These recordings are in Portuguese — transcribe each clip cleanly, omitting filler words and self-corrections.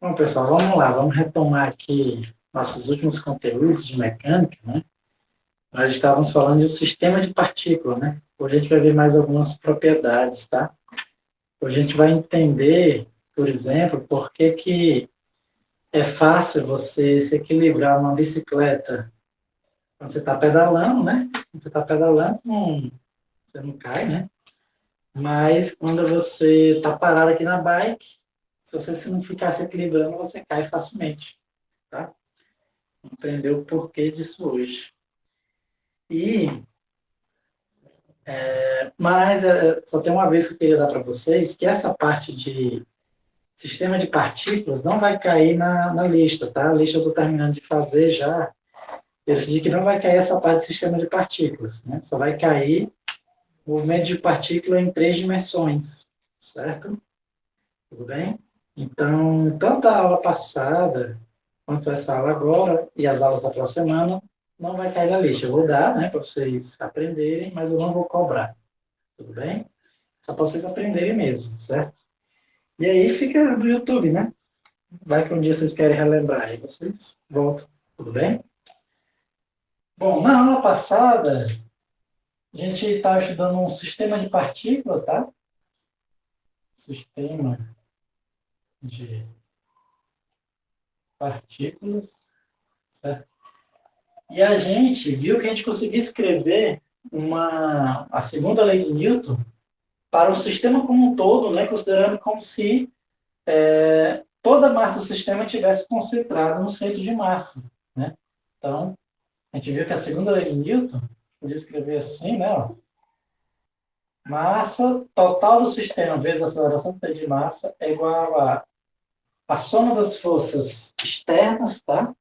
Bom, pessoal, vamos lá, vamos retomar aqui nossos últimos conteúdos de mecânica, né? Nós estávamos falando de um sistema de partícula, né? Hoje a gente vai ver mais algumas propriedades, tá? Hoje a gente vai entender, por exemplo, por que é fácil você se equilibrar numa bicicleta quando você está pedalando, né? Quando você está pedalando, você não cai, né? Mas quando você está parado aqui na bike, se você não ficar se equilibrando, você cai facilmente, tá? Aprender o porquê disso hoje. Mas só tem uma vez que eu queria dar para vocês que essa parte de sistema de partículas não vai cair na lista, tá? A lista eu estou terminando de fazer já. Eu decidi que não vai cair essa parte de sistema de partículas, né? Só vai cair movimento de partícula em 3 dimensões, certo? Tudo bem? Então, tanto a aula passada quanto essa aula agora e as aulas da próxima semana não vai cair na lista. Eu vou dar, né, para vocês aprenderem, mas eu não vou cobrar. Tudo bem? Só para vocês aprenderem mesmo, certo? E aí fica no YouTube, né? Vai que um dia vocês querem relembrar, aí vocês voltam. Tudo bem? Bom, na aula passada, a gente estava estudando um sistema de partícula, tá? Sistema de partículas, certo? E a gente viu que a gente conseguia escrever a segunda lei de Newton para o sistema como um todo, né? Considerando como se toda a massa do sistema tivesse concentrada no centro de massa, né? Então, a gente viu que a segunda lei de Newton, podia escrever assim, né? Ó, massa total do sistema vezes a aceleração do centro de massa é igual a soma das forças externas, tá?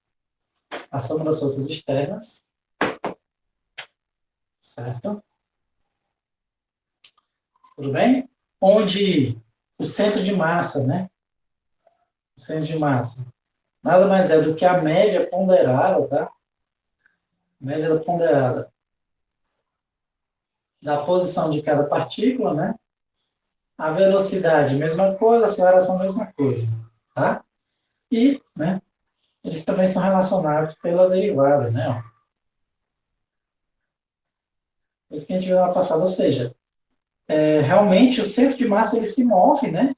A soma das forças externas, certo? Tudo bem? Onde o centro de massa, né? O centro de massa nada mais é do que a média ponderada, tá? Média ponderada da posição de cada partícula, né? A velocidade, mesma coisa, a aceleração, mesma coisa, tá? E, né, eles também são relacionados pela derivada, né? Ó. Isso que a gente viu na passada, ou seja, realmente o centro de massa ele se move, né?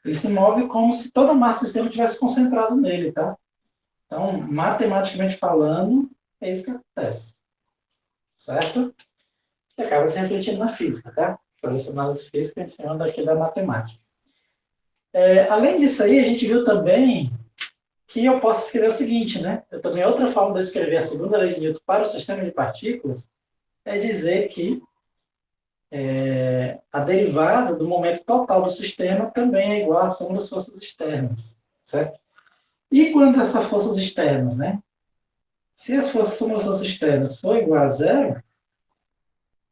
Ele se move como se toda a massa do sistema tivesse concentrado nele, tá? Então, matematicamente falando, é isso que acontece, certo? E acaba se refletindo na física, tá? Para essa análise física em cima daqui da matemática. Além disso aí, a gente viu também que eu posso escrever o seguinte, né? Eu também, outra forma de eu escrever a segunda lei de Newton para o sistema de partículas é dizer que a derivada do momento total do sistema também é igual à soma das forças externas, certo? E quando essas forças externas, né? Se as forças soma das forças externas for igual a zero,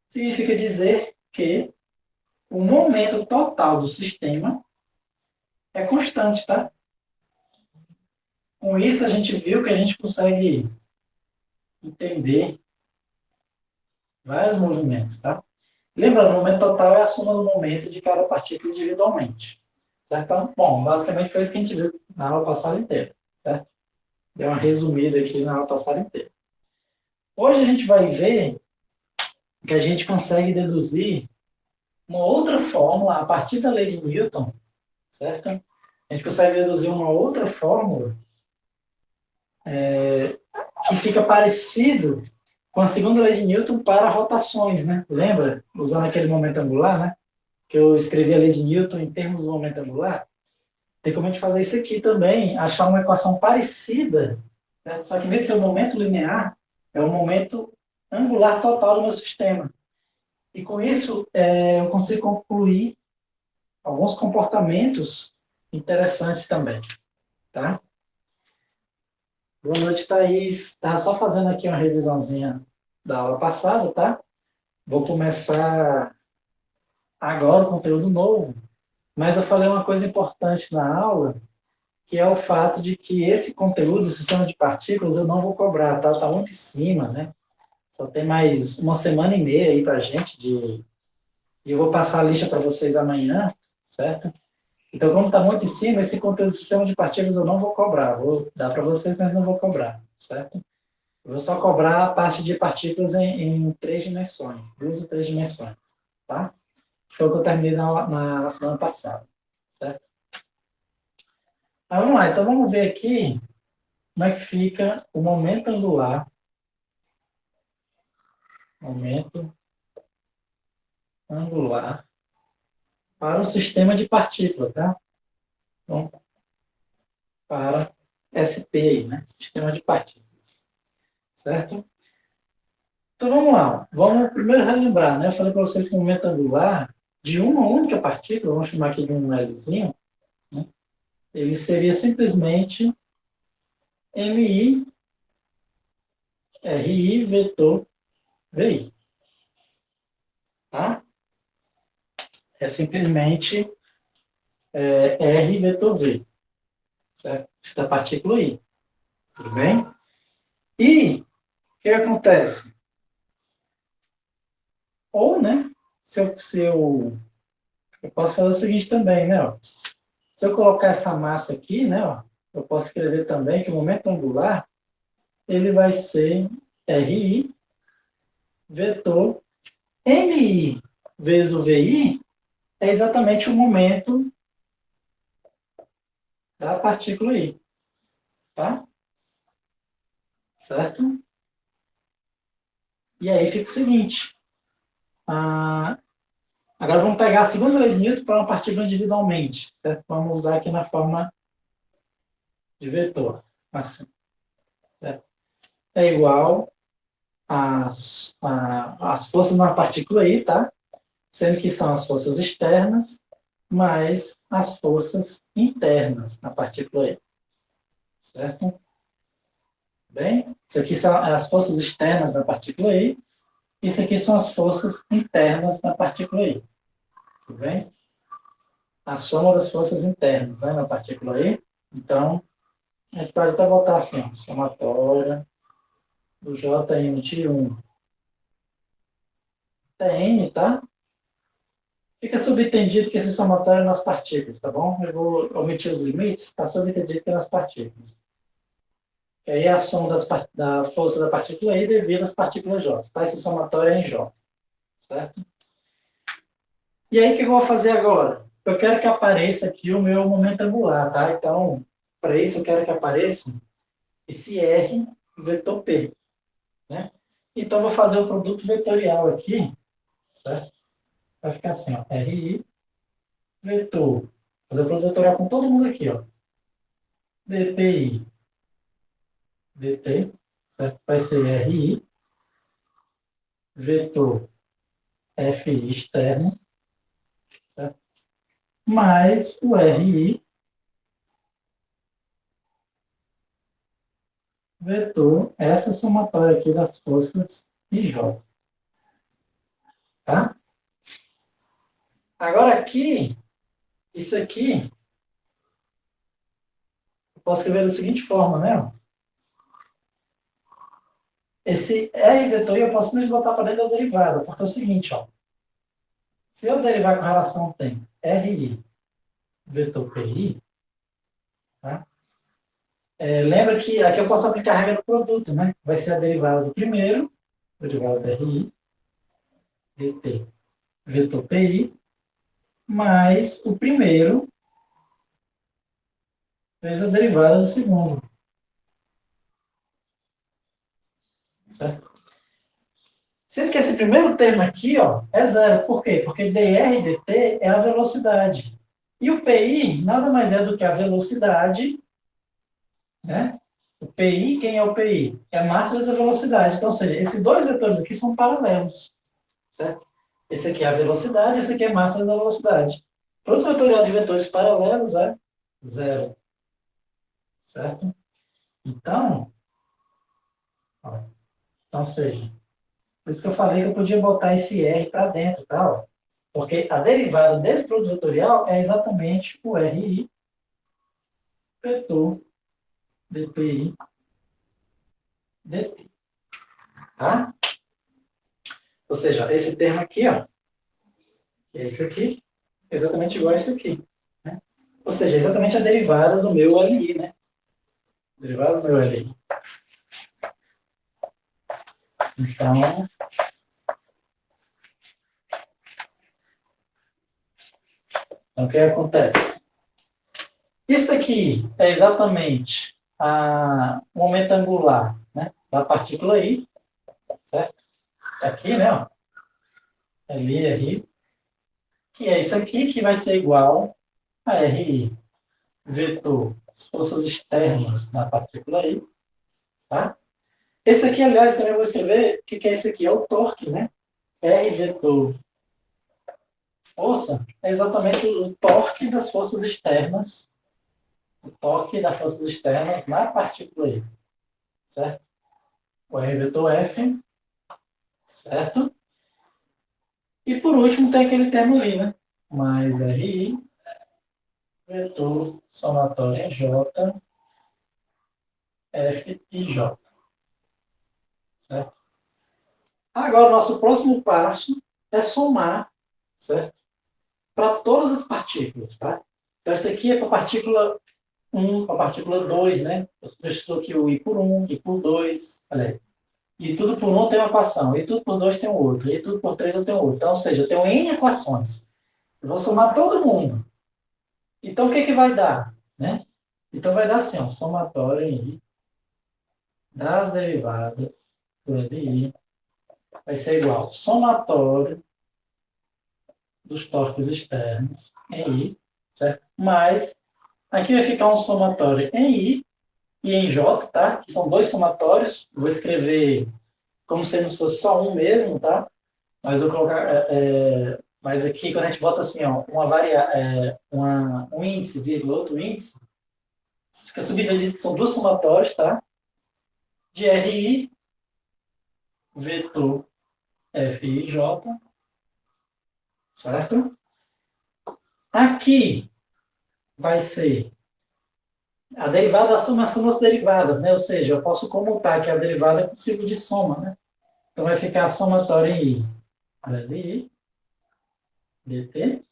significa dizer que o momento total do sistema é constante, tá? Com isso, a gente viu que a gente consegue entender vários movimentos, tá? Lembrando, o momento total é a soma do momento de cada partícula individualmente. Certo? Então, bom, basicamente foi isso que a gente viu na aula passada inteira, certo? Deu uma resumida aqui na aula passada inteira. Hoje a gente vai ver que a gente consegue deduzir uma outra fórmula a partir da lei de Newton, certo? A gente consegue deduzir uma outra fórmula que fica parecido com a segunda lei de Newton para rotações, né? Lembra? Usando aquele momento angular, né? Que eu escrevi a lei de Newton em termos do momento angular. Tem como a gente fazer isso aqui também, achar uma equação parecida, certo? Só que em vez de ser um momento linear, é um momento angular total do meu sistema. E com isso, eu consigo concluir alguns comportamentos interessantes também, tá? Boa noite, Thaís. Estava só fazendo aqui uma revisãozinha da aula passada, tá? Vou começar agora o conteúdo novo, mas eu falei uma coisa importante na aula, que é o fato de que esse conteúdo, o sistema de partículas, eu não vou cobrar, tá? Tá muito em cima, né? Só tem mais uma semana e meia aí pra gente e eu vou passar a lista para vocês amanhã, certo? Então, como está muito em cima, esse conteúdo do sistema de partículas eu não vou cobrar. Vou dar para vocês, mas não vou cobrar, certo? Eu vou só cobrar a parte de partículas em 3 dimensões, 2 ou 3 dimensões, tá? Que foi o que eu terminei na semana passada, certo? Mas vamos lá, então vamos ver aqui como é que fica o momento angular para o sistema de partículas, tá? Então, para SP aí, né? Sistema de partículas, certo? Então vamos lá, vamos primeiro relembrar, né? Eu falei para vocês que o momento angular de uma única partícula, vamos chamar aqui de um Lzinho, né? Ele seria simplesmente MI, RI, vetor, VI, tá? É simplesmente R vetor V, certo? Isso da partícula I, tudo bem? E o que acontece? Ou, né, eu posso fazer o seguinte também, né, ó. Se eu colocar essa massa aqui, né, ó, eu posso escrever também que o momento angular, ele vai ser RI vetor MI vezes o VI é exatamente o momento da partícula I, tá? Certo? E aí fica o seguinte, agora vamos pegar a segunda lei de Newton para uma partícula individualmente, certo? Vamos usar aqui na forma de vetor, assim, certo? É igual às forças na partícula I, tá? Sendo que são as forças externas mais as forças internas na partícula I, certo? Bem, isso aqui são as forças externas da partícula I, isso aqui são as forças internas da partícula I, tudo bem? A soma das forças internas, né, na partícula I. Então, a gente pode até botar assim, ó, somatória do Jn de 1 até n, tá? Fica subentendido que esse somatório é nas partículas, tá bom? Eu vou omitir os limites, está subentendido que é nas partículas. E aí a soma da força da partícula I devido às partículas J, tá? Esse somatório é em J, certo? E aí o que eu vou fazer agora? Eu quero que apareça aqui o meu momento angular, tá? Então, para isso eu quero que apareça esse R vetor P, né? Então, eu vou fazer o produto vetorial aqui, certo? Vai ficar assim, ó, RI, vetor. Vou fazer o produto vetorial com todo mundo aqui, ó. DPI, DT, certo? Vai ser RI, vetor FI externo, certo? Mais o RI, vetor, essa somatória aqui das forças IJ, tá? Agora aqui, isso aqui, eu posso escrever da seguinte forma, né? Esse R vetor eu posso simplesmente botar para dentro da derivada, porque é o seguinte, ó. Se eu derivar com relação tempo RI vetor PI, tá? Lembra que aqui eu posso aplicar a regra do produto, né? Vai ser a derivada do primeiro, derivada do RI, dt vetor PI, mais o primeiro vezes a derivada do segundo, certo? Sendo que esse primeiro termo aqui, ó, é zero. Por quê? Porque dr dt é a velocidade. E o PI nada mais é do que a velocidade, né? O PI, quem é o PI? É a massa vezes a velocidade. Então, ou seja, esses dois vetores aqui são paralelos, certo? Esse aqui é a velocidade, esse aqui é a massa vezes a velocidade. Produto vetorial de vetores paralelos é zero, certo? Então, ó, então, ou seja, por isso que eu falei que eu podia botar esse R para dentro, tá? Ó. Porque a derivada desse produto vetorial é exatamente o RI vetor dPi dt, tá? Ou seja, esse termo aqui, ó, que é esse aqui, é exatamente igual a esse aqui, né? Ou seja, é exatamente a derivada do meu LI, né? Derivada do meu LI. Então, o que acontece? Isso aqui é exatamente o momento angular, né, da partícula I, certo? Aqui, né, ó, LI, que é isso aqui que vai ser igual a RI, vetor, as forças externas da partícula I, tá? Esse aqui, aliás, também eu vou escrever o que é esse aqui, é o torque, né? R vetor força é exatamente o torque das forças externas, o torque das forças externas na partícula I, certo? O R vetor F, certo? E por último tem aquele termo ali, né? Mais RI, vetor somatório em J, F e J, certo? Agora, o nosso próximo passo é somar, certo? Para todas as partículas, tá? Então, isso aqui é para a partícula 1, para a partícula 2, né? Eu estou aqui o I por 1, I por 2, olha aí. E tudo por 1 tem uma equação, e tudo por 2 tem outra, e tudo por 3 eu tenho outra. Então, ou seja, eu tenho N equações. Eu vou somar todo mundo. Então, o que vai dar? Né? Então, vai dar assim, ó, somatório em I das derivadas de I vai ser igual ao somatório dos torques externos em I, certo? Mais, aqui vai ficar um somatório em I e em J, tá? Que são dois somatórios. Eu vou escrever como se não fosse só um mesmo, tá? Mas eu vou colocar... mas aqui, quando a gente bota assim, ó, um índice, vírgula, outro índice, fica subdividido, são dois somatórios, tá? De RI, vetor FIJ, certo? Aqui vai ser a derivada da somação das derivadas, né? Ou seja, eu posso comutar que a derivada é possível de soma, né? Então vai ficar a somatória em I, LI, dt.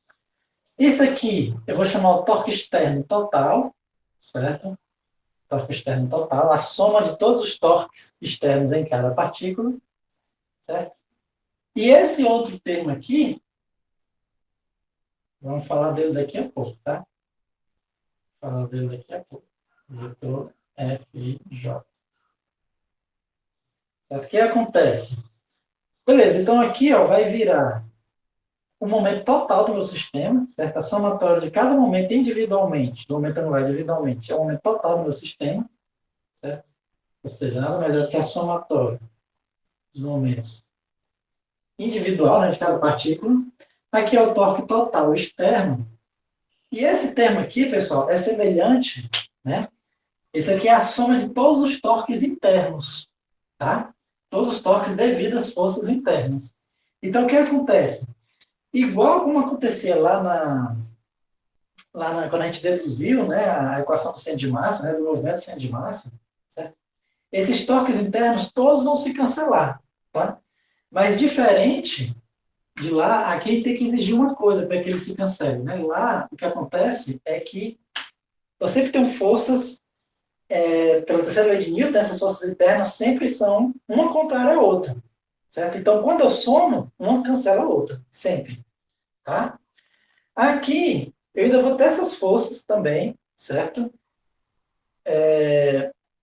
Isso aqui eu vou chamar o torque externo total, certo? Torque externo total, a soma de todos os torques externos em cada partícula, certo? E esse outro termo aqui, vamos falar dele daqui a pouco, tá? Falar dele daqui a pouco. Vetor FJ. Certo? O que acontece? Beleza, então aqui ó, vai virar o momento total do meu sistema, certo? A somatória de cada momento individualmente, do momento anular individualmente, é o momento total do meu sistema, certo? Ou seja, nada mais é do que a somatória dos momentos individual, né, de cada partícula. Aqui é o torque total externo. E esse termo aqui, pessoal, é semelhante, né? Esse aqui é a soma de todos os torques internos, tá? Todos os torques devido às forças internas. Então, o que acontece? Igual como acontecia quando a gente deduziu, né, a equação do centro de massa, né, do movimento do centro de massa, certo? Esses torques internos todos vão se cancelar, tá? Mas diferente de lá, aqui tem que exigir uma coisa para que ele se cancele, né? Lá, o que acontece é que eu sempre tenho forças, pela terceira lei de Newton, essas forças internas sempre são uma contrária à outra, certo? Então, quando eu somo, uma cancela a outra, sempre, tá? Aqui, eu ainda vou ter essas forças também, certo?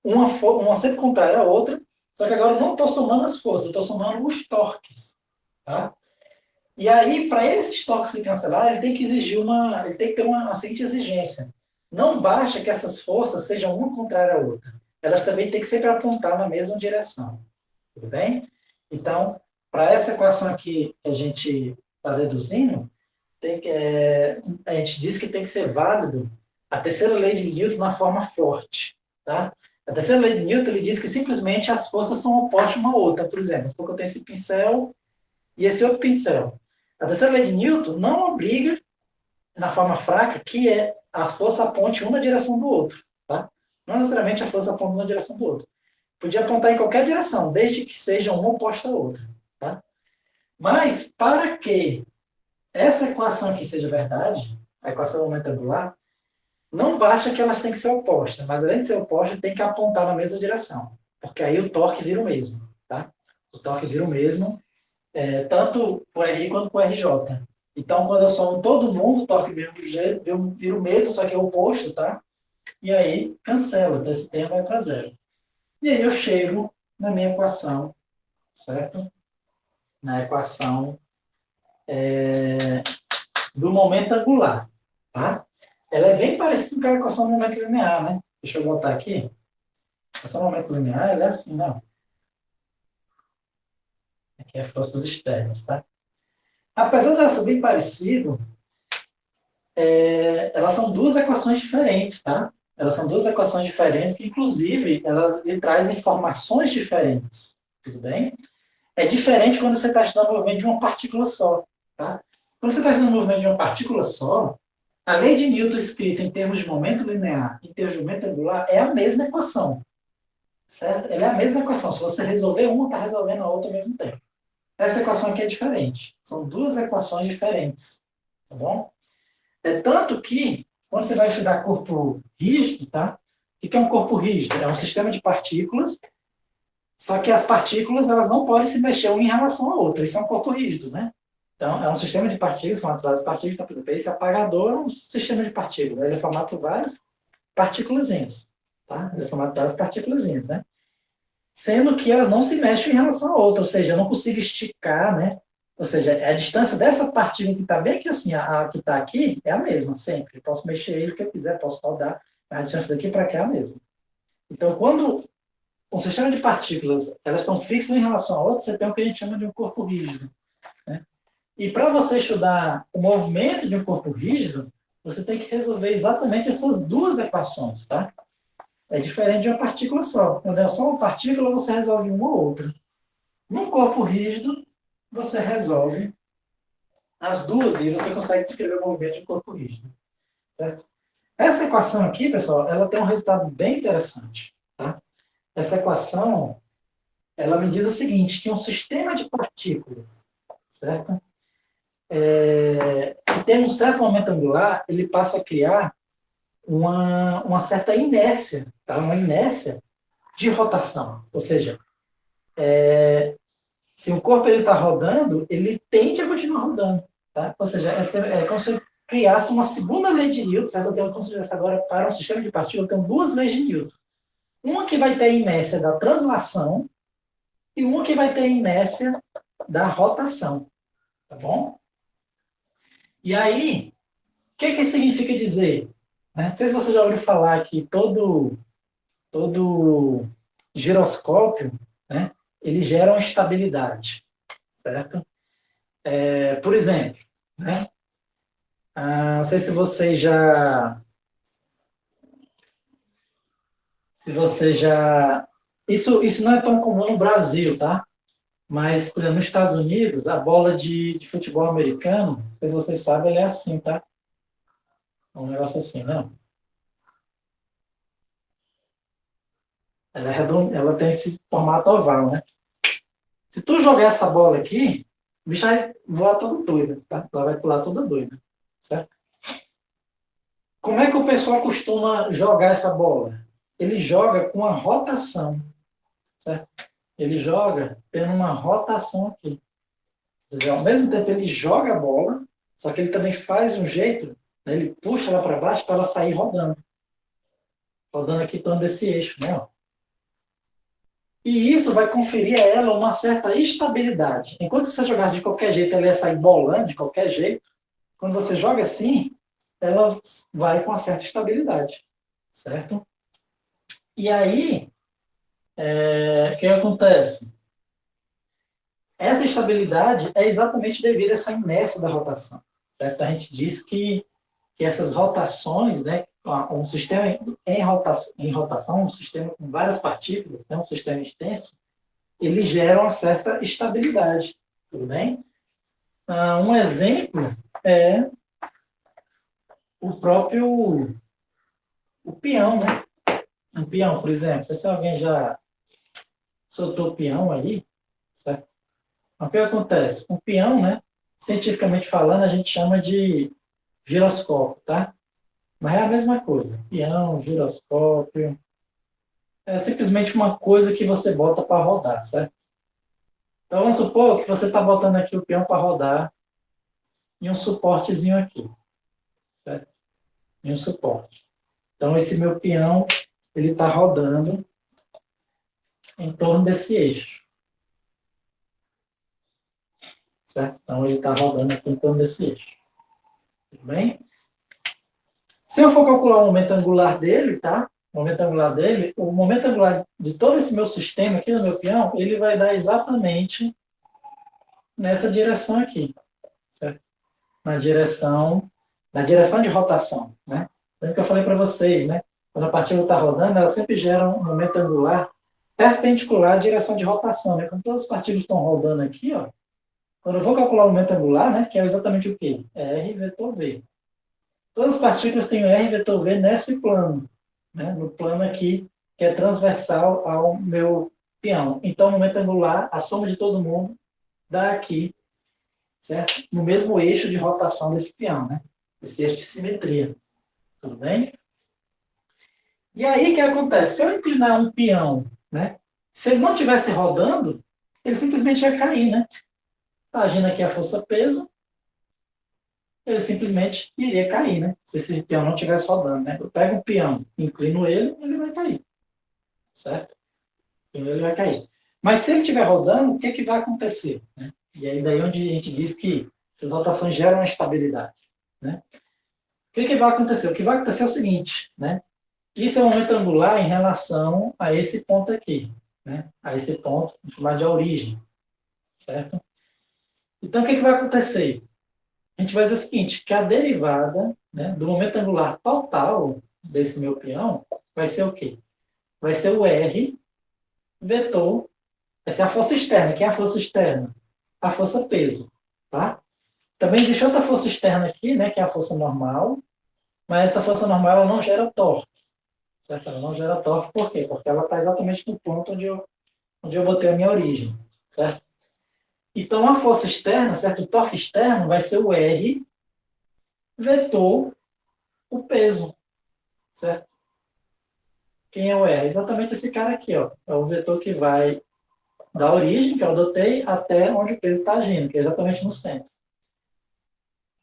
Uma sempre contrária à outra, só que agora eu não estou somando as forças, eu estou somando os torques, tá? E aí, para esses torques se cancelar, ele tem que exigir ele tem que ter uma seguinte exigência. Não basta que essas forças sejam uma contrária à outra. Elas também têm que sempre apontar na mesma direção. Tudo bem? Então, para essa equação aqui que a gente está deduzindo, a gente diz que tem que ser válido a terceira lei de Newton na forma forte. Tá? A terceira lei de Newton ele diz que simplesmente as forças são opostas uma à outra. Por exemplo, porque eu tenho esse pincel e esse outro pincel. A terceira lei de Newton não obriga, na forma fraca, que a força aponte uma na direção do outro. Tá? Não necessariamente a força aponta uma na direção do outro. Podia apontar em qualquer direção, desde que seja uma oposta à outra. Tá? Mas, para que essa equação aqui seja verdade, a equação do momento angular, Não basta que elas têm que ser opostas, mas além de ser opostas, tem que apontar na mesma direção, porque aí o torque vira o mesmo, tá? O torque vira o mesmo, tanto para o RI quanto para o RJ. Então, quando eu somo todo mundo, o torque vira o mesmo, só que é o oposto, tá? E aí cancela, então esse termo vai para zero. E aí eu chego na minha equação, certo? Na equação do momento angular, tá? Ela é bem parecida com a equação do momento linear, né? Deixa eu botar aqui. A equação do momento linear, ela é assim, não. Aqui é forças externas, tá? Apesar de ela ser bem parecido, elas são duas equações diferentes, tá? Elas são duas equações diferentes que, inclusive, ela lhe traz informações diferentes, tudo bem? É diferente quando você está estudando o movimento de uma partícula só, tá? Quando você está estudando o movimento de uma partícula só, a lei de Newton escrita em termos de momento linear, em termos de momento angular, é a mesma equação, certo? Ela é a mesma equação. Se você resolver uma, está resolvendo a outra ao mesmo tempo. Essa equação aqui é diferente. São duas equações diferentes, tá bom? É tanto que, quando você vai estudar corpo rígido, tá? O que é um corpo rígido? É um sistema de partículas, só que as partículas elas não podem se mexer uma em relação à outra. Isso é um corpo rígido, né? Então, é um sistema de partículas, formado por várias partículas. Então, por exemplo, esse apagador é um sistema de partículas. Ele é formado por várias partículazinhas, tá? Ele é formado por várias partículazinhas, né? Sendo que elas não se mexem em relação à outra, ou seja, eu não consigo esticar, né? Ou seja, a distância dessa partícula que está bem aqui, assim, a que está aqui, é a mesma, sempre. Eu posso mexer ele o que eu quiser, posso rodar, a distância daqui para cá é a mesma. Então, quando um sistema de partículas elas estão fixas em relação a outra, você tem o que a gente chama de um corpo rígido, né? E para você estudar o movimento de um corpo rígido, você tem que resolver exatamente essas duas equações, tá? É diferente de uma partícula só. Quando é só uma partícula, você resolve uma ou outra. Num corpo rígido, você resolve as duas e você consegue descrever o movimento de um corpo rígido, certo? Essa equação aqui, pessoal, ela tem um resultado bem interessante, tá? Essa equação, ela me diz o seguinte, que um sistema de partículas, certo? Que tem um certo momento angular, ele passa a criar uma certa inércia, tá? Uma inércia de rotação. Ou seja, se o corpo está rodando, ele tende a continuar rodando. Tá? Ou seja, é como se eu criasse uma segunda lei de Newton, certo? Eu tenho como se fosse agora para um sistema de partículas, eu tenho duas leis de Newton. Uma que vai ter a inércia da translação e uma que vai ter a inércia da rotação. Tá bom? E aí, o que isso significa dizer? Né? Não sei se você já ouviu falar que todo giroscópio, né, ele gera uma estabilidade, certo? Por exemplo, né, não sei se você já, isso não é tão comum no Brasil, tá? Mas, por exemplo, nos Estados Unidos, a bola de futebol americano, não sei se vocês sabem, ela é assim, tá? É um negócio assim, não? Ela é redonda, ela tem esse formato oval, né? Se tu jogar essa bola aqui, o bicho vai voar todo doido, tá? Ela vai pular toda doida, certo? Como é que o pessoal costuma jogar essa bola? Ele joga com a rotação, certo? Ele joga tendo uma rotação aqui. Ou seja, ao mesmo tempo ele joga a bola, só que ele também faz um jeito, né? Ele puxa ela para baixo para ela sair rodando. Rodando aqui em torno desse eixo, né? Ó. E isso vai conferir a ela uma certa estabilidade. Enquanto você jogasse de qualquer jeito, ela ia sair bolando de qualquer jeito. Quando você joga assim, ela vai com uma certa estabilidade, certo? E aí, o que acontece? Essa estabilidade é exatamente devido a essa inércia da rotação, certo? A gente diz que essas rotações, né, um sistema em rotação, um sistema com várias partículas, né, um sistema extenso, ele gera uma certa estabilidade, tudo bem? Um exemplo é o próprio o peão, né? Um peão, por exemplo, se alguém já soltou o peão aí, certo? O que acontece? Um peão, né? Cientificamente falando, a gente chama de giroscópio, tá? Mas é a mesma coisa. Peão, giroscópio. É simplesmente uma coisa que você bota para rodar, certo? Então vamos supor que você está botando aqui o peão para rodar em um suportezinho aqui, certo? Em um suporte. Então esse meu peão, ele está rodando em torno desse eixo, certo? Então ele está rodando aqui em torno desse eixo. Tudo bem? Se eu for calcular o momento angular dele, tá? O momento angular dele, o momento angular de todo esse meu sistema aqui no meu peão, ele vai dar exatamente nessa direção aqui, certo? Na direção de rotação, né? Lembra que eu falei para vocês, né? Quando a partícula está rodando, ela sempre gera um momento angular perpendicular à direção de rotação, né? Quando todas as partículas estão rodando aqui, ó, quando eu vou calcular o momento angular, né, que é exatamente o quê? R vetor V. Todas as partículas têm o R vetor V nesse plano, né? No plano aqui, que é transversal ao meu peão. Então, o momento angular, a soma de todo mundo, dá aqui, certo? No mesmo eixo de rotação desse peão, né? Esse eixo de simetria. Tudo bem? E aí, o que acontece? Se eu inclinar um peão, né? Se ele não estivesse rodando, ele simplesmente ia cair, né? Está agindo aqui a força-peso, ele simplesmente iria cair, né? Se esse peão não estivesse rodando, né? Eu pego um peão, inclino ele, ele vai cair, certo? Ele vai cair. Mas se ele estiver rodando, o que, que vai acontecer? Né? E aí daí onde a gente diz que essas rotações geram estabilidade, né? O que, que vai acontecer? O que vai acontecer é o seguinte, né? Isso é um momento angular em relação a esse ponto aqui, né? A esse ponto, vamos chamar de origem, certo? Então, o que, que vai acontecer? A gente vai dizer o seguinte, que a derivada, né, do momento angular total desse meu peão vai ser o quê? Vai ser o R vetor, vai ser a força externa. Quem é a força externa? A força peso, tá? Também existe outra força externa aqui, né, que é a força normal, mas essa força normal ela não gera torque, certo? Ela não gera torque, por quê? Porque ela está exatamente no ponto onde eu botei a minha origem, certo? Então, a força externa, certo? O torque externo vai ser o R vetor o peso, certo? Quem é o R? Exatamente esse cara aqui, ó. É o vetor que vai da origem, que eu adotei, até onde o peso está agindo, que é exatamente no centro.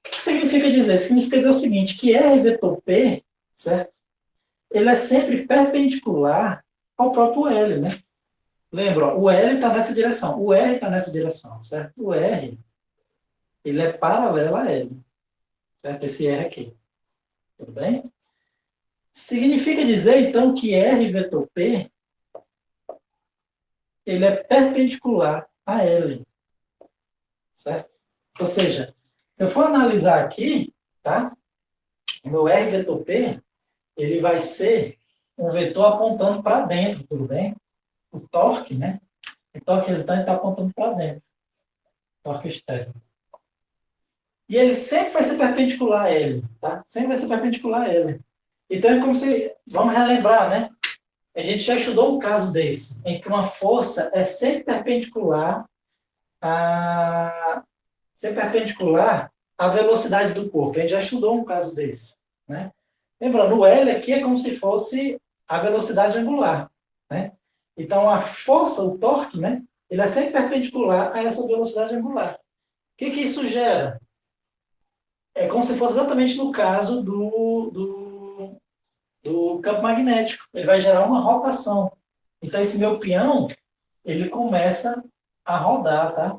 O que significa dizer? Significa dizer o seguinte, que R vetor P, certo? Ele é sempre perpendicular ao próprio L, né? Lembra, ó, o L está nessa direção, o R está nessa direção, certo? O R, ele é paralelo a L, certo? Esse R aqui, tudo bem? Significa dizer, então, que R vetor P, ele é perpendicular a L, certo? Ou seja, se eu for analisar aqui, tá? O meu R vetor P, ele vai ser um vetor apontando para dentro, tudo bem? O torque, né? O torque resultante está apontando para dentro, torque externo. E ele sempre vai ser perpendicular a L, tá? Sempre vai ser perpendicular a L. Então é como se, vamos relembrar, né? A gente já estudou um caso desse, em que uma força é sempre perpendicular a ser perpendicular à velocidade do corpo. A gente já estudou um caso desse, né? Lembrando, o L aqui é como se fosse a velocidade angular, né? Então, a força, o torque, né? Ele é sempre perpendicular a essa velocidade angular. O que que isso gera? É como se fosse exatamente no caso do campo magnético. Ele vai gerar uma rotação. Então, esse meu peão, ele começa a rodar, tá?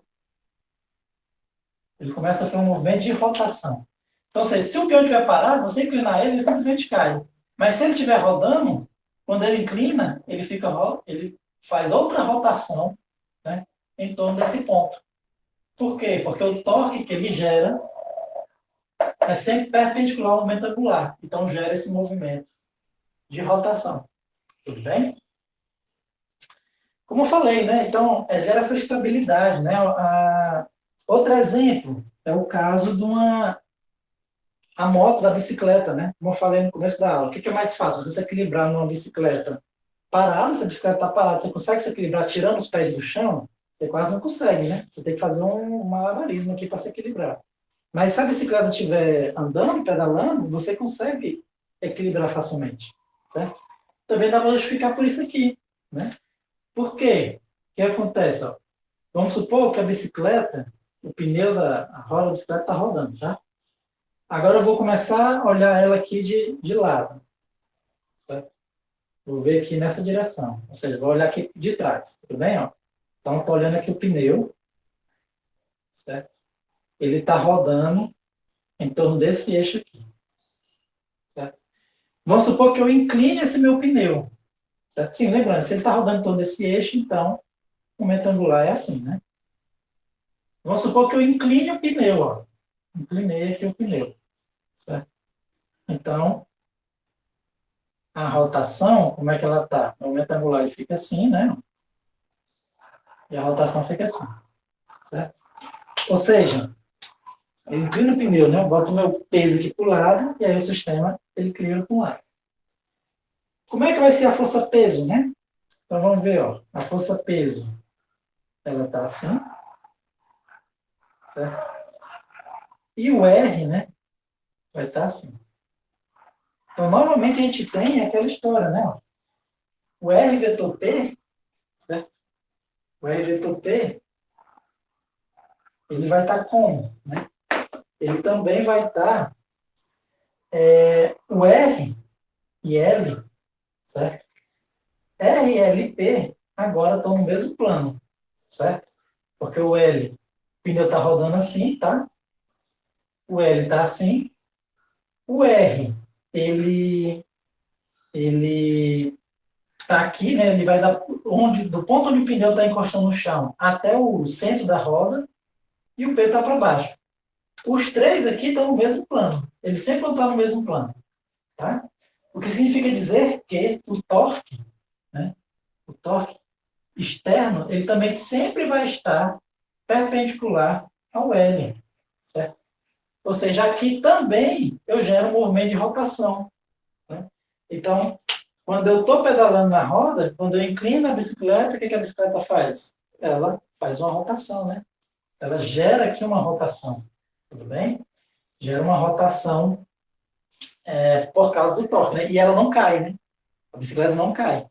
Ele começa a fazer um movimento de rotação. Então, se o peão estiver parado, você inclinar ele, ele simplesmente cai. Mas se ele estiver rodando, quando ele inclina, ele faz outra rotação, né, em torno desse ponto. Por quê? Porque o torque que ele gera é sempre perpendicular ao momento angular. Então, gera esse movimento de rotação. Tudo bem? Como eu falei, né? Então, gera essa estabilidade, né? Outro exemplo é o caso de a moto da bicicleta, né? Como eu falei no começo da aula. O que é mais fácil? Você se equilibrar numa bicicleta parada, se a bicicleta está parada, você consegue se equilibrar tirando os pés do chão? Você quase não consegue, né? Você tem que fazer um malabarismo aqui para se equilibrar. Mas se a bicicleta estiver andando, pedalando, você consegue equilibrar facilmente, certo? Também dá para justificar por isso aqui, né? Por quê? O que acontece? Ó? Vamos supor que a bicicleta, o pneu a roda da bicicleta está rodando, tá? Agora eu vou começar a olhar ela aqui de lado, certo? Vou ver aqui nessa direção, ou seja, vou olhar aqui de trás, tudo bem? Ó? Então, estou olhando aqui o pneu, certo? Ele está rodando em torno desse eixo aqui, certo? Vamos supor que eu incline esse meu pneu, certo? Sim, lembrando, se ele está rodando em torno desse eixo, então o momento angular é assim, né? Vamos supor que eu incline o pneu, ó. Inclinei aqui o pneu, certo? Então, a rotação, como é que ela está? O momento angular ele fica assim, né? E a rotação fica assim, certo? Ou seja, eu inclino o pneu, né? Eu boto o meu peso aqui para o lado e aí o sistema ele cria para um lado. Como é que vai ser a força-peso, né? Então vamos ver, ó. A força-peso, ela está assim, certo? E o R, né? Vai estar assim. Então, novamente, a gente tem aquela história, né? O R vetor P, certo? O R vetor P, ele vai estar como, né? Ele também vai estar o R e L, certo? R e L e P agora estão no mesmo plano, certo? Porque o L, o pneu está rodando assim, tá? O L está assim. O R, ele ele está aqui, né? Ele vai do ponto onde o pneu está encostando no chão até o centro da roda e o P está para baixo. Os três aqui estão no mesmo plano. Eles sempre vão estar no mesmo plano, tá? O que significa dizer que né, o torque externo, ele também sempre vai estar perpendicular ao L, certo? Ou seja, aqui também eu gero um movimento de rotação, né? Então, quando eu estou pedalando na roda, quando eu inclino a bicicleta, o que a bicicleta faz? Ela faz uma rotação, né? Ela gera aqui uma rotação, tudo bem? Gera uma rotação por causa do torque, né? E ela não cai, né? A bicicleta não cai.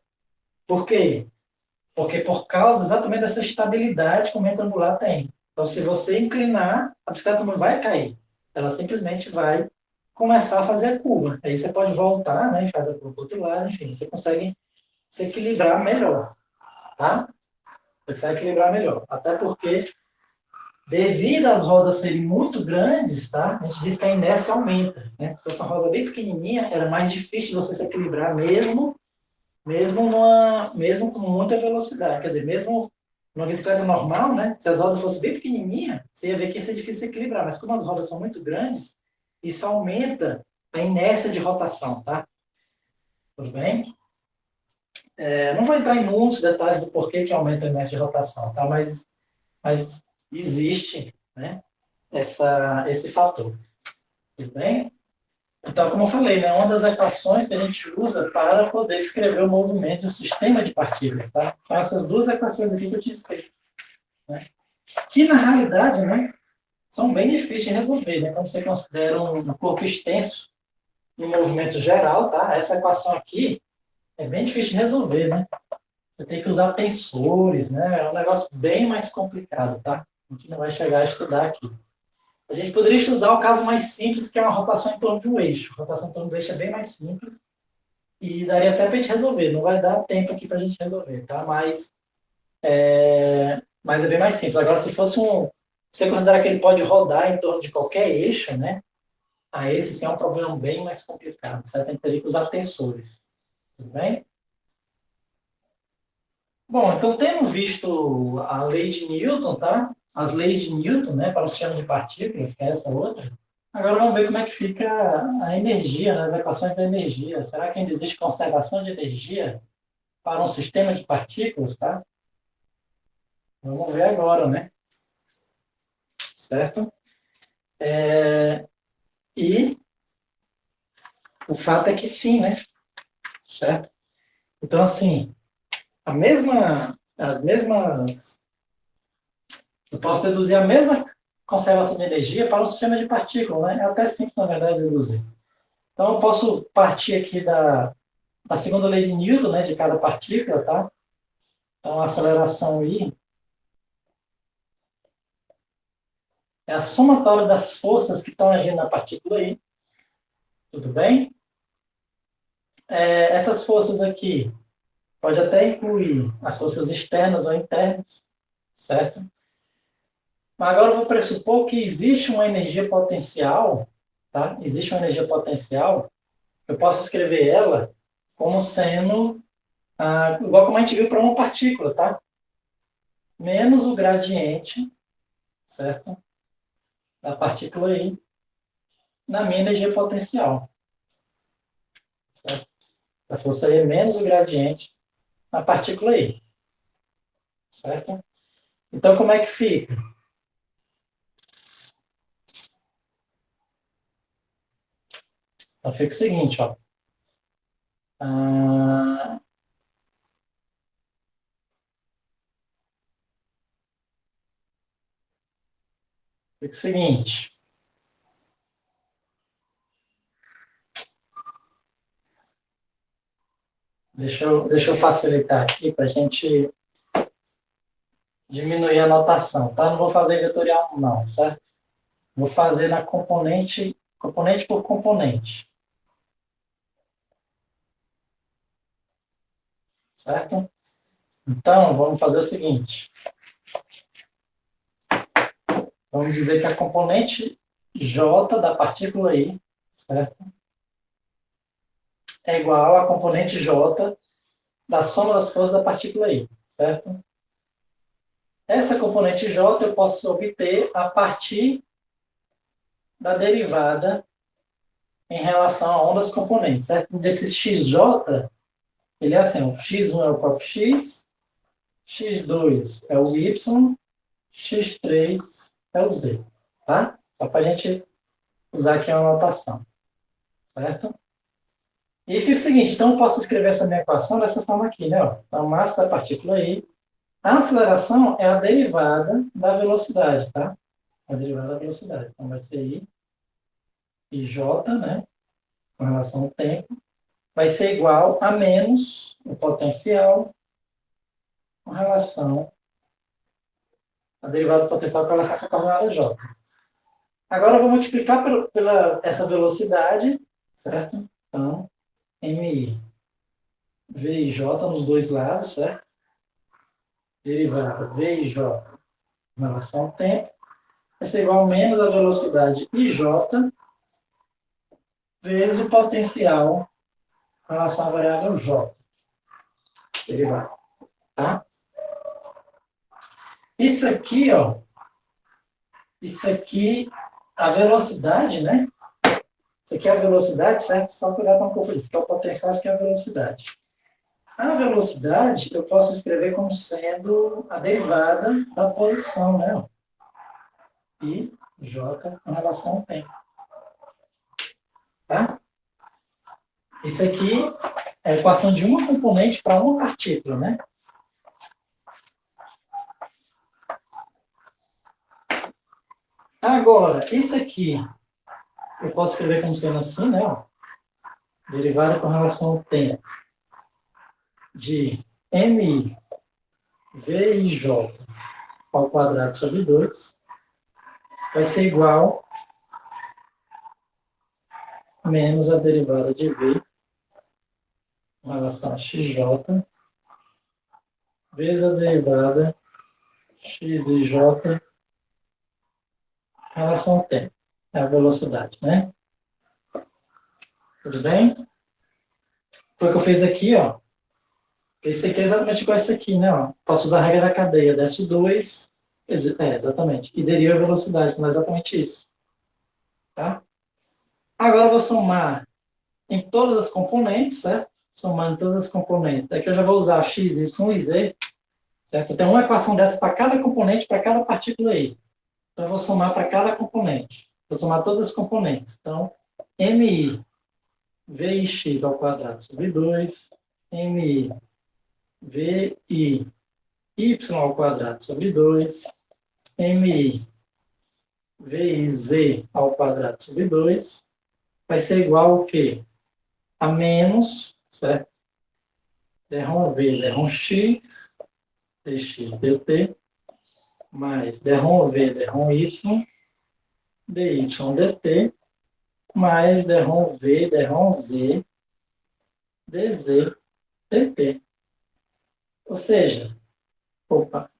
Por quê? Porque por causa exatamente dessa estabilidade que o momento angular tem. Então, se você inclinar, a bicicleta não vai cair. Ela simplesmente vai começar a fazer a curva. Aí você pode voltar, né? E fazer a curva para o outro lado, enfim, você consegue se equilibrar melhor, tá? Você consegue equilibrar melhor. Até porque, devido às rodas serem muito grandes, tá? A gente diz que a inércia aumenta, né? Se fosse uma roda bem pequenininha, era mais difícil de você se equilibrar mesmo com muita velocidade. Quer dizer, mesmo numa bicicleta normal, né? Se as rodas fossem bem pequenininhas, você ia ver que ia ser difícil equilibrar. Mas como as rodas são muito grandes, isso aumenta a inércia de rotação, tá? Tudo bem? Não vou entrar em muitos detalhes do porquê que aumenta a inércia de rotação, tá? Mas existe, né? Esse fator. Tudo bem? Então, como eu falei, né, uma das equações que a gente usa para poder descrever o movimento do sistema de partículas, tá? São essas duas equações aqui que eu te escrevi, né? Que, na realidade, né, são bem difíceis de resolver, né? Quando você considera um corpo extenso no movimento geral, tá? Essa equação aqui é bem difícil de resolver, né? Você tem que usar tensores, né? É um negócio bem mais complicado, tá? A gente não vai chegar a estudar aqui. A gente poderia estudar o caso mais simples, que é uma rotação em torno de um eixo. A rotação em torno do eixo é bem mais simples e daria até para a gente resolver. Não vai dar tempo aqui para a gente resolver, tá? Mas é bem mais simples. Agora, se fosse você considerar que ele pode rodar em torno de qualquer eixo, né? Aí esse sim é um problema bem mais complicado. Você teria que usar tensores. Tudo bem? Bom, então, tendo visto a lei de Newton, tá? As leis de Newton, né, para o sistema de partículas, que é essa outra. Agora vamos ver como é que fica a energia, né, as equações da energia. Será que ainda existe conservação de energia para um sistema de partículas, tá? Vamos ver agora, né? Certo? E o fato é que sim, né? Certo? Então, assim, as mesmas eu posso deduzir a mesma conservação de energia para o sistema de partículas, né? É até simples, na verdade, deduzir. Então, eu posso partir aqui da segunda lei de Newton, né, de cada partícula, tá? Então, a aceleração I é a somatória das forças que estão agindo na partícula I. Tudo bem? Essas forças aqui pode até incluir as forças externas ou internas, certo? Mas agora eu vou pressupor que existe uma energia potencial, tá? Existe uma energia potencial, eu posso escrever ela como sendo, igual como a gente viu para uma partícula, tá? Menos o gradiente, certo? Da partícula I na minha energia potencial, certo? A força I é menos o gradiente na partícula I, certo? Então, como é que fica? Então, fica o seguinte, ó. Ah, fica o seguinte. Deixa eu facilitar aqui para a gente diminuir a notação, tá? Não vou fazer vetorial não, certo? Vou fazer na componente por componente, certo? Então, vamos fazer o seguinte. Vamos dizer que a componente J da partícula I, certo? É igual à componente J da soma das forças da partícula I, certo? Essa componente J eu posso obter a partir da derivada em relação a ondas componentes, certo? Desse XJ, ele é assim, o X1 é o próprio X, X2 é o Y, X3 é o Z, tá? Só para a gente usar aqui uma notação, certo? E fica o seguinte, então eu posso escrever essa minha equação dessa forma aqui, né? Ó. Então, massa da partícula I, a aceleração é a derivada da velocidade, tá? A derivada da velocidade. Então, vai ser I e J, né? Com relação ao tempo, vai ser igual a menos o potencial com relação a derivada do potencial com relação a essa coordenada J. Agora eu vou multiplicar pela essa velocidade, certo? Então, MI, V e J nos dois lados, certo? Derivada V e J com relação ao tempo, vai ser igual a menos a velocidade IJ vezes o potencial com relação à variável J. Derivada, tá? Isso aqui, ó, isso aqui, a velocidade, né? Isso aqui é a velocidade, certo? Só cuidado para não confundir. Isso aqui é o potencial, isso aqui é a velocidade. A velocidade eu posso escrever como sendo a derivada da posição, né? I, J, com relação ao tempo. Tá? Isso aqui é a equação de uma componente para uma partícula, né? Agora, isso aqui eu posso escrever como sendo assim, né? Ó, derivada com relação ao tempo de MI VIJ ao quadrado sobre 2 vai ser igual a menos a derivada de V em relação a XJ vezes a derivada XIJ em relação ao tempo. É a velocidade, né? Tudo bem? Foi o que eu fiz aqui, ó. Esse aqui é exatamente igual a esse aqui, né? Ó. Posso usar a regra da cadeia. Desce o 2, exatamente. E deriva a velocidade, então é exatamente isso. Tá? Agora eu vou somar em todas as componentes, certo? Somando em todas as componentes. Aqui eu já vou usar x, y e z, certo? Tem uma equação dessa para cada componente, para cada partícula aí. Então eu vou somar para cada componente. Vou somar todas as componentes. Então, mi vix ao quadrado sobre 2, mi vi y ao quadrado sobre 2, mi viz ao quadrado sobre 2, vai ser igual ao quê? A menos, certo? Dρm V, dρm x, dx, dt, mais dρm V, dρm y, dy, dt, mais dρm V, dρm z, dz, dt. Ou seja, opa,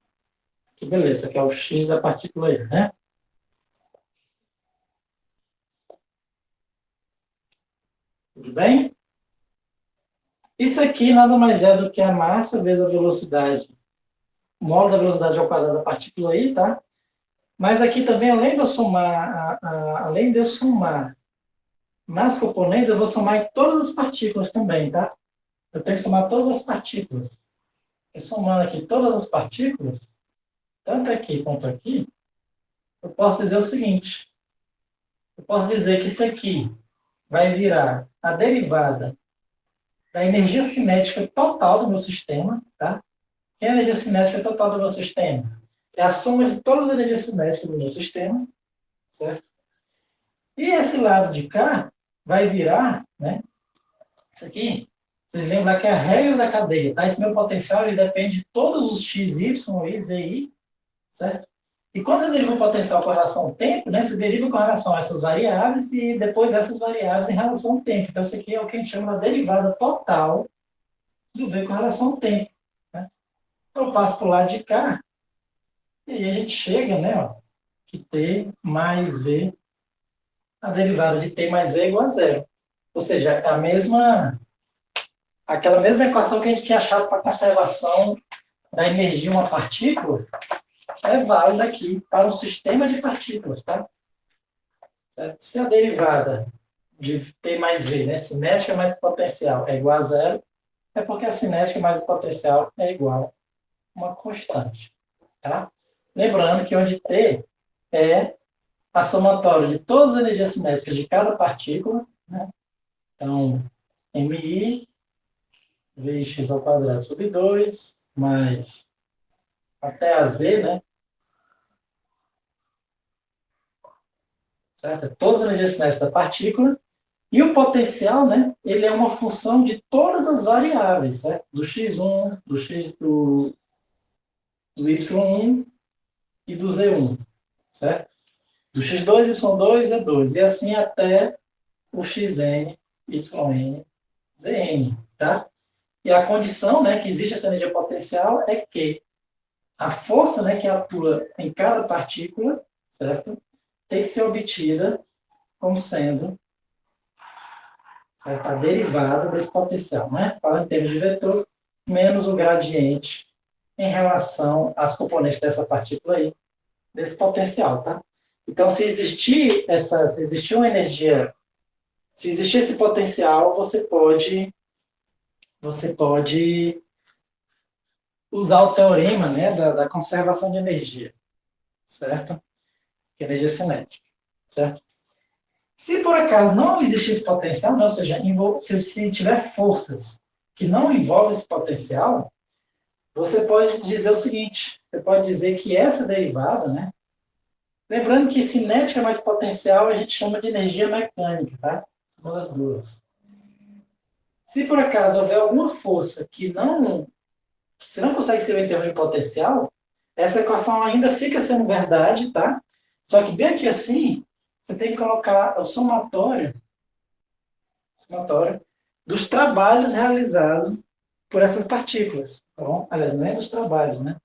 que beleza, que é o x da partícula aí, né? Tudo bem? Isso aqui nada mais é do que a massa vezes a velocidade, o módulo da velocidade ao quadrado da partícula aí, tá? Mas aqui também, além de eu somar nas componentes, eu vou somar em todas as partículas também, tá? Eu tenho que somar todas as partículas. E somando aqui todas as partículas, tanto aqui quanto aqui, eu posso dizer o seguinte. Eu posso dizer que isso aqui vai virar a derivada da energia cinética total do meu sistema, tá? Que é a energia cinética total do meu sistema? É a soma de todas as energias cinéticas do meu sistema, certo? E esse lado de cá vai virar, né? Isso aqui, vocês lembram que é a regra da cadeia, tá? Esse meu potencial, ele depende de todos os x, y, e z, i, certo? E quando você deriva o potencial com relação ao tempo, né? Você deriva com relação a essas variáveis e depois essas variáveis em relação ao tempo. Então, isso aqui é o que a gente chama de derivada total do v com relação ao tempo, né? Então, eu passo para o lado de cá e aí a gente chega, né? Ó, que t mais v, a derivada de t mais v é igual a zero. Ou seja, é aquela mesma equação que a gente tinha achado para a conservação da energia de uma partícula é válida aqui para um sistema de partículas, tá? Certo? Se a derivada de t mais v, né, cinética mais potencial, é igual a zero, é porque a cinética mais o potencial é igual a uma constante, tá? Lembrando que onde t é a somatória de todas as energias cinéticas de cada partícula, né? Então, mi vx ao quadrado sobre 2, mais até a z, né? Certo? Todas as energias cinéticas da partícula. E o potencial, né? Ele é uma função de todas as variáveis, certo? Do x1, do y1 e do z1, certo? Do x2, y2 é 2. E assim até o xn, yn, zn, tá? E a condição, né, que existe essa energia potencial é que a força, né, que atua em cada partícula, certo? Tem que ser obtida como sendo, certo? A derivada desse potencial, né? Falando em termos de vetor, menos o gradiente em relação às componentes dessa partícula aí, desse potencial, tá? Então, se existir uma energia, se existir esse potencial, você pode usar o teorema, né, da conservação de energia, certo? Que é energia cinética, certo? Se por acaso não existir esse potencial, né, ou seja, se tiver forças que não envolvem esse potencial, você pode dizer o seguinte, você pode dizer que essa derivada, né, lembrando que cinética mais potencial a gente chama de energia mecânica, tá? Uma das duas. Se por acaso houver alguma força que você não consegue escrever em termos de potencial, essa equação ainda fica sendo verdade, tá? Só que bem aqui assim, você tem que colocar o somatório dos trabalhos realizados por essas partículas, tá bom? Aliás, não é dos trabalhos, né?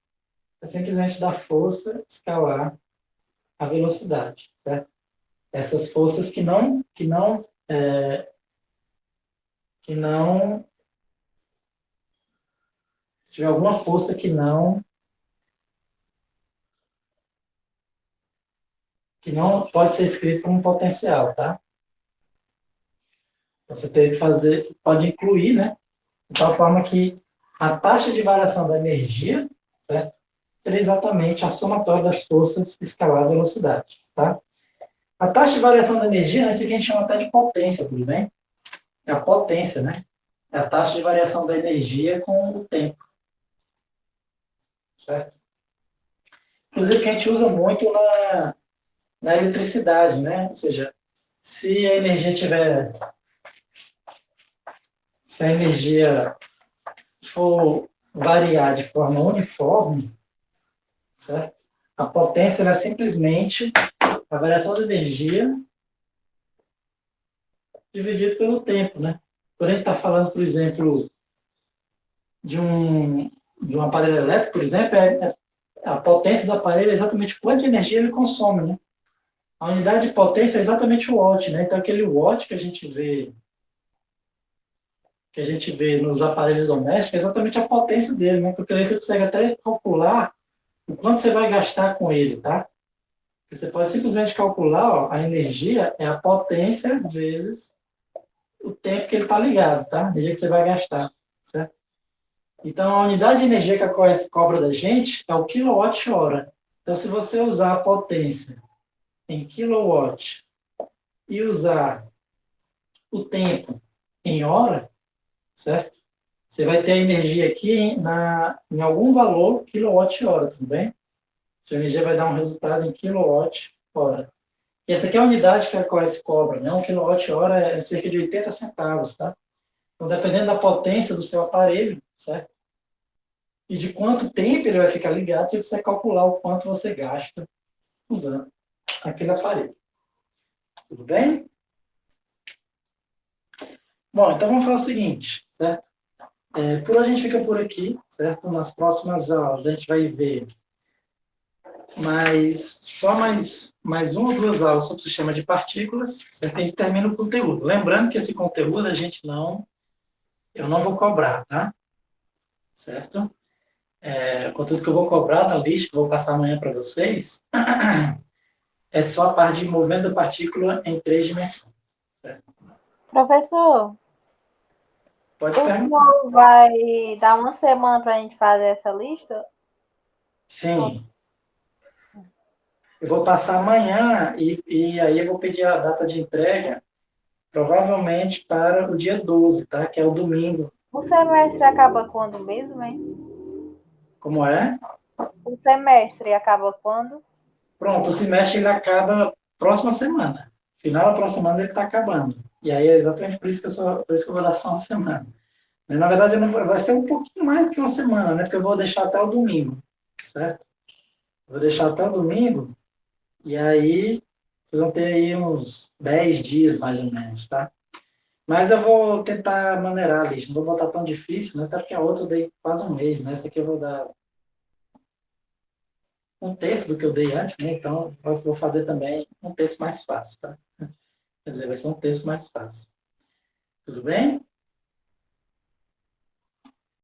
É simplesmente da força escalar a velocidade, certo? Essas forças se tiver alguma força que não pode ser escrito como potencial, tá? Você tem que fazer, você pode incluir, né? De tal forma que a taxa de variação da energia, certo? Seria exatamente a somatória das forças escalar a velocidade, tá? A taxa de variação da energia, né, isso aqui a gente chama até de potência, tudo bem? É a potência, né? É a taxa de variação da energia com o tempo, certo? Inclusive, que a gente usa muito na eletricidade, né? Ou seja, Se a energia tiver, se a energia for variar de forma uniforme, certo? A potência ela é simplesmente a variação da energia dividido pelo tempo, né? Quando a gente está falando, por exemplo, de um aparelho elétrico, por exemplo, a potência do aparelho é exatamente quanto de energia ele consome, né? A unidade de potência é exatamente o watt, né? Então, aquele watt que a gente vê nos aparelhos domésticos é exatamente a potência dele, né? Porque aí você consegue até calcular o quanto você vai gastar com ele, tá? Você pode simplesmente calcular, ó, a energia é a potência vezes o tempo que ele está ligado, tá? A energia que você vai gastar, certo? Então, a unidade de energia que a Coes cobra da gente é o quilowatt-hora. Então, se você usar a potência em kilowatt e usar o tempo em hora, certo? Você vai ter a energia aqui em algum valor quilowatt-hora, tudo bem? Sua energia vai dar um resultado em quilowatt-hora. E essa aqui é a unidade que a Coes cobra, né? Um quilowatt-hora é cerca de 80 centavos, tá? Então, dependendo da potência do seu aparelho, certo? E de quanto tempo ele vai ficar ligado, você precisa calcular o quanto você gasta usando aquele aparelho. Tudo bem? Bom, então vamos fazer o seguinte, certo? Por hoje a gente fica por aqui, certo? Nas próximas aulas a gente vai ver mais uma ou duas aulas sobre o sistema de partículas, certo? A gente termina o conteúdo. Lembrando que esse conteúdo eu não vou cobrar, tá? Certo? O conteúdo que eu vou cobrar na lista, que eu vou passar amanhã para vocês, é só a parte de movimento da partícula em 3 dimensões. Certo? Professor, Pode o perguntar. senhor vai dar uma semana para a gente fazer essa lista? Sim. Eu vou passar amanhã e aí eu vou pedir a data de entrega, provavelmente para o dia 12, tá? Que é o domingo. O semestre acaba quando mesmo, hein? Como é? O semestre acaba quando? Pronto, o semestre ele acaba próxima semana. Final da próxima semana ele está acabando. E aí é exatamente por isso que eu vou dar só uma semana. Mas, na verdade, vai ser um pouquinho mais do que uma semana, né? Porque eu vou deixar até o domingo, certo? Vou deixar até o domingo, e aí vocês vão ter aí uns 10 dias, mais ou menos, tá? Mas eu vou tentar maneirar a lista. Não vou botar tão difícil, né? Até porque a outra eu dei quase um mês, né? Essa aqui eu vou dar um terço do que eu dei antes, né? Então, eu vou fazer também um terço mais fácil, tá? Quer dizer, vai ser um terço mais fácil. Tudo bem?